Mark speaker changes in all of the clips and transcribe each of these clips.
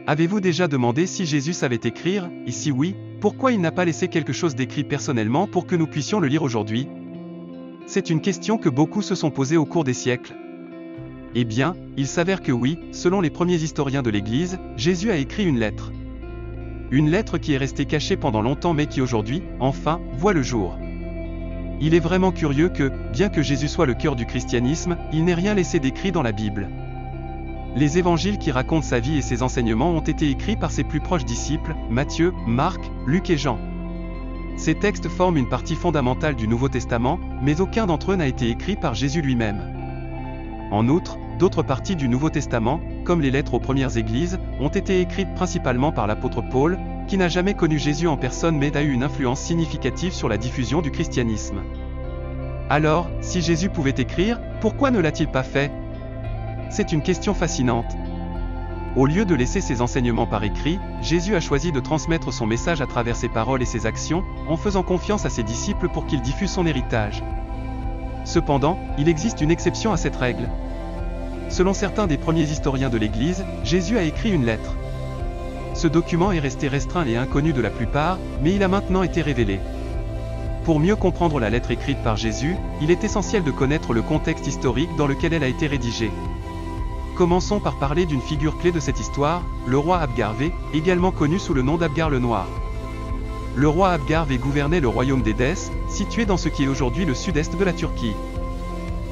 Speaker 1: Avez-vous déjà demandé si Jésus savait écrire, et si oui, pourquoi il n'a pas laissé quelque chose d'écrit personnellement pour que nous puissions le lire aujourd'hui? C'est une question que beaucoup se sont posées au cours des siècles. Eh bien, il s'avère que oui, selon les premiers historiens de l'Église, Jésus a écrit une lettre. Une lettre qui est restée cachée pendant longtemps mais qui aujourd'hui, enfin, voit le jour. Il est vraiment curieux que, bien que Jésus soit le cœur du christianisme, il n'ait rien laissé d'écrit dans la Bible. Les évangiles qui racontent sa vie et ses enseignements ont été écrits par ses plus proches disciples, Matthieu, Marc, Luc et Jean. Ces textes forment une partie fondamentale du Nouveau Testament, mais aucun d'entre eux n'a été écrit par Jésus lui-même. En outre, d'autres parties du Nouveau Testament, comme les lettres aux premières églises, ont été écrites principalement par l'apôtre Paul, qui n'a jamais connu Jésus en personne mais a eu une influence significative sur la diffusion du christianisme. Alors, si Jésus pouvait écrire, pourquoi ne l'a-t-il pas fait? C'est une question fascinante. Au lieu de laisser ses enseignements par écrit, Jésus a choisi de transmettre son message à travers ses paroles et ses actions, en faisant confiance à ses disciples pour qu'ils diffusent son héritage. Cependant, il existe une exception à cette règle. Selon certains des premiers historiens de l'Église, Jésus a écrit une lettre. Ce document est resté restreint et inconnu de la plupart, mais il a maintenant été révélé. Pour mieux comprendre la lettre écrite par Jésus, il est essentiel de connaître le contexte historique dans lequel elle a été rédigée. Commençons par parler d'une figure clé de cette histoire, le roi Abgar V, également connu sous le nom d'Abgar le Noir. Le roi Abgar V gouvernait le royaume d'Édesse, situé dans ce qui est aujourd'hui le sud-est de la Turquie.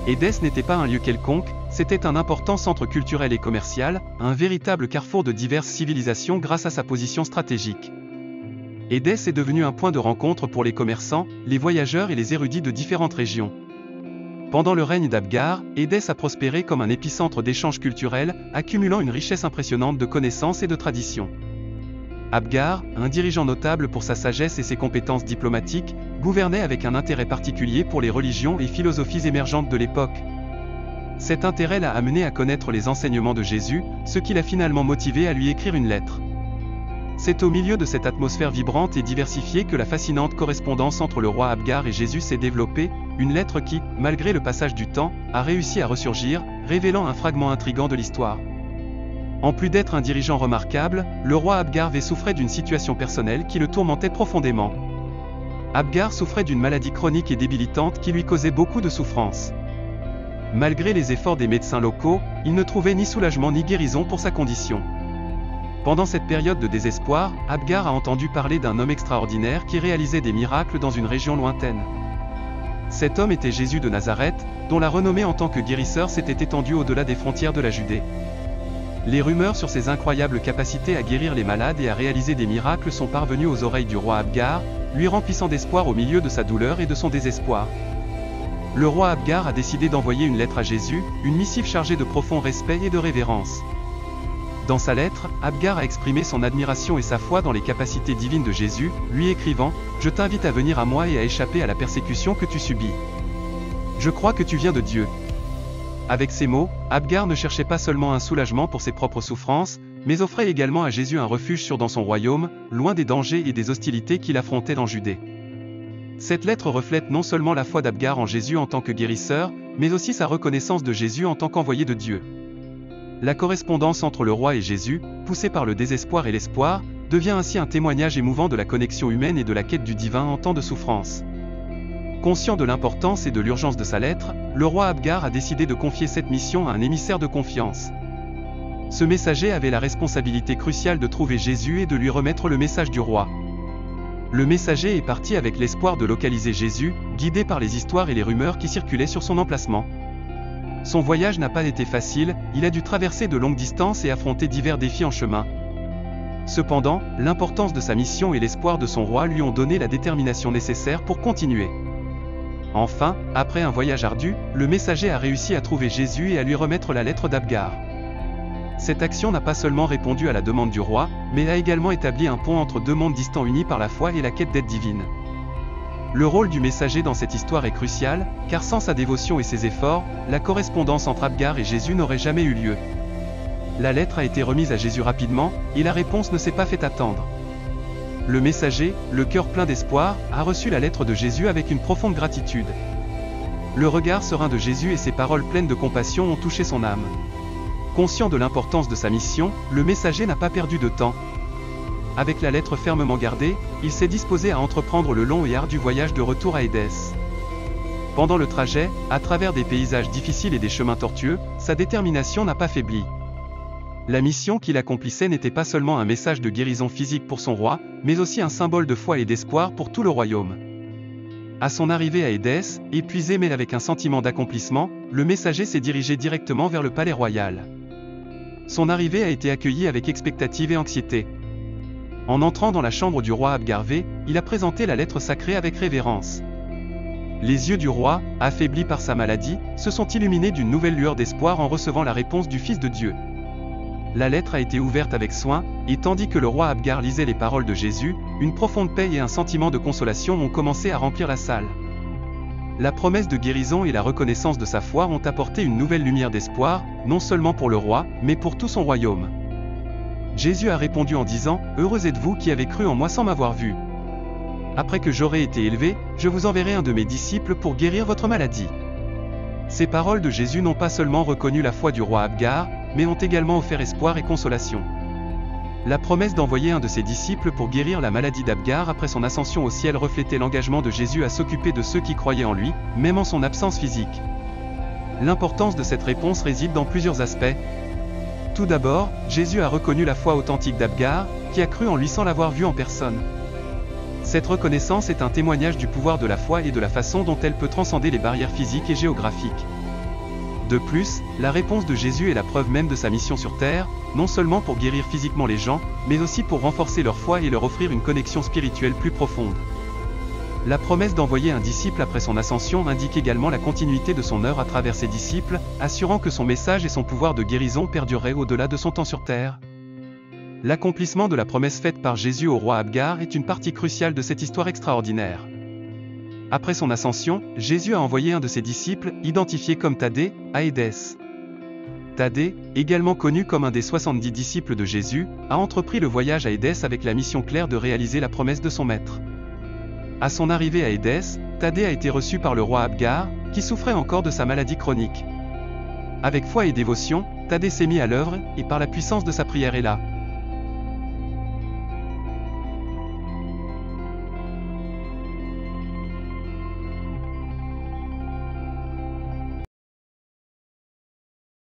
Speaker 1: Édesse n'était pas un lieu quelconque, c'était un important centre culturel et commercial, un véritable carrefour de diverses civilisations grâce à sa position stratégique. Édesse est devenu un point de rencontre pour les commerçants, les voyageurs et les érudits de différentes régions. Pendant le règne d'Abgar, Édesse a prospéré comme un épicentre d'échanges culturels, accumulant une richesse impressionnante de connaissances et de traditions. Abgar, un dirigeant notable pour sa sagesse et ses compétences diplomatiques, gouvernait avec un intérêt particulier pour les religions et philosophies émergentes de l'époque. Cet intérêt l'a amené à connaître les enseignements de Jésus, ce qui l'a finalement motivé à lui écrire une lettre. C'est au milieu de cette atmosphère vibrante et diversifiée que la fascinante correspondance entre le roi Abgar et Jésus s'est développée, une lettre qui, malgré le passage du temps, a réussi à ressurgir, révélant un fragment intrigant de l'histoire. En plus d'être un dirigeant remarquable, le roi Abgar V souffrait d'une situation personnelle qui le tourmentait profondément. Abgar souffrait d'une maladie chronique et débilitante qui lui causait beaucoup de souffrance. Malgré les efforts des médecins locaux, il ne trouvait ni soulagement ni guérison pour sa condition. Pendant cette période de désespoir, Abgar a entendu parler d'un homme extraordinaire qui réalisait des miracles dans une région lointaine. Cet homme était Jésus de Nazareth, dont la renommée en tant que guérisseur s'était étendue au-delà des frontières de la Judée. Les rumeurs sur ses incroyables capacités à guérir les malades et à réaliser des miracles sont parvenues aux oreilles du roi Abgar, lui remplissant d'espoir au milieu de sa douleur et de son désespoir. Le roi Abgar a décidé d'envoyer une lettre à Jésus, une missive chargée de profond respect et de révérence. Dans sa lettre, Abgar a exprimé son admiration et sa foi dans les capacités divines de Jésus, lui écrivant « Je t'invite à venir à moi et à échapper à la persécution que tu subis. Je crois que tu viens de Dieu. » Avec ces mots, Abgar ne cherchait pas seulement un soulagement pour ses propres souffrances, mais offrait également à Jésus un refuge sûr dans son royaume, loin des dangers et des hostilités qu'il affrontait en Judée. Cette lettre reflète non seulement la foi d'Abgar en Jésus en tant que guérisseur, mais aussi sa reconnaissance de Jésus en tant qu'envoyé de Dieu. La correspondance entre le roi et Jésus, poussée par le désespoir et l'espoir, devient ainsi un témoignage émouvant de la connexion humaine et de la quête du divin en temps de souffrance. Conscient de l'importance et de l'urgence de sa lettre, le roi Abgar a décidé de confier cette mission à un émissaire de confiance. Ce messager avait la responsabilité cruciale de trouver Jésus et de lui remettre le message du roi. Le messager est parti avec l'espoir de localiser Jésus, guidé par les histoires et les rumeurs qui circulaient sur son emplacement. Son voyage n'a pas été facile, il a dû traverser de longues distances et affronter divers défis en chemin. Cependant, l'importance de sa mission et l'espoir de son roi lui ont donné la détermination nécessaire pour continuer. Enfin, après un voyage ardu, le messager a réussi à trouver Jésus et à lui remettre la lettre d'Abgar. Cette action n'a pas seulement répondu à la demande du roi, mais a également établi un pont entre deux mondes distants unis par la foi et la quête d'aide divine. Le rôle du messager dans cette histoire est crucial, car sans sa dévotion et ses efforts, la correspondance entre Abgar et Jésus n'aurait jamais eu lieu. La lettre a été remise à Jésus rapidement, et la réponse ne s'est pas fait attendre. Le messager, le cœur plein d'espoir, a reçu la lettre de Jésus avec une profonde gratitude. Le regard serein de Jésus et ses paroles pleines de compassion ont touché son âme. Conscient de l'importance de sa mission, le messager n'a pas perdu de temps. Avec la lettre fermement gardée, il s'est disposé à entreprendre le long et ardu voyage de retour à Édesse. Pendant le trajet, à travers des paysages difficiles et des chemins tortueux, sa détermination n'a pas faibli. La mission qu'il accomplissait n'était pas seulement un message de guérison physique pour son roi, mais aussi un symbole de foi et d'espoir pour tout le royaume. À son arrivée à Édesse, épuisé mais avec un sentiment d'accomplissement, le messager s'est dirigé directement vers le palais royal. Son arrivée a été accueillie avec expectative et anxiété. En entrant dans la chambre du roi Abgarvé, il a présenté la lettre sacrée avec révérence. Les yeux du roi, affaiblis par sa maladie, se sont illuminés d'une nouvelle lueur d'espoir en recevant la réponse du Fils de Dieu. La lettre a été ouverte avec soin, et tandis que le roi Abgar lisait les paroles de Jésus, une profonde paix et un sentiment de consolation ont commencé à remplir la salle. La promesse de guérison et la reconnaissance de sa foi ont apporté une nouvelle lumière d'espoir, non seulement pour le roi, mais pour tout son royaume. Jésus a répondu en disant « Heureux êtes-vous qui avez cru en moi sans m'avoir vu. Après que j'aurai été élevé, je vous enverrai un de mes disciples pour guérir votre maladie. » Ces paroles de Jésus n'ont pas seulement reconnu la foi du roi Abgar, mais ont également offert espoir et consolation. La promesse d'envoyer un de ses disciples pour guérir la maladie d'Abgar après son ascension au ciel reflétait l'engagement de Jésus à s'occuper de ceux qui croyaient en lui, même en son absence physique. L'importance de cette réponse réside dans plusieurs aspects. Tout d'abord, Jésus a reconnu la foi authentique d'Abgar, qui a cru en lui sans l'avoir vu en personne. Cette reconnaissance est un témoignage du pouvoir de la foi et de la façon dont elle peut transcender les barrières physiques et géographiques. De plus, la réponse de Jésus est la preuve même de sa mission sur terre, non seulement pour guérir physiquement les gens, mais aussi pour renforcer leur foi et leur offrir une connexion spirituelle plus profonde. La promesse d'envoyer un disciple après son ascension indique également la continuité de son œuvre à travers ses disciples, assurant que son message et son pouvoir de guérison perdureraient au-delà de son temps sur terre. L'accomplissement de la promesse faite par Jésus au roi Abgar est une partie cruciale de cette histoire extraordinaire. Après son ascension, Jésus a envoyé un de ses disciples, identifié comme Thaddée, à Édesse. Thaddée, également connu comme un des 70 disciples de Jésus, a entrepris le voyage à Édesse avec la mission claire de réaliser la promesse de son maître. À son arrivée à Édesse, Thaddée a été reçu par le roi Abgar, qui souffrait encore de sa maladie chronique. Avec foi et dévotion, Thaddée s'est mis à l'œuvre, et par la puissance de sa prière et la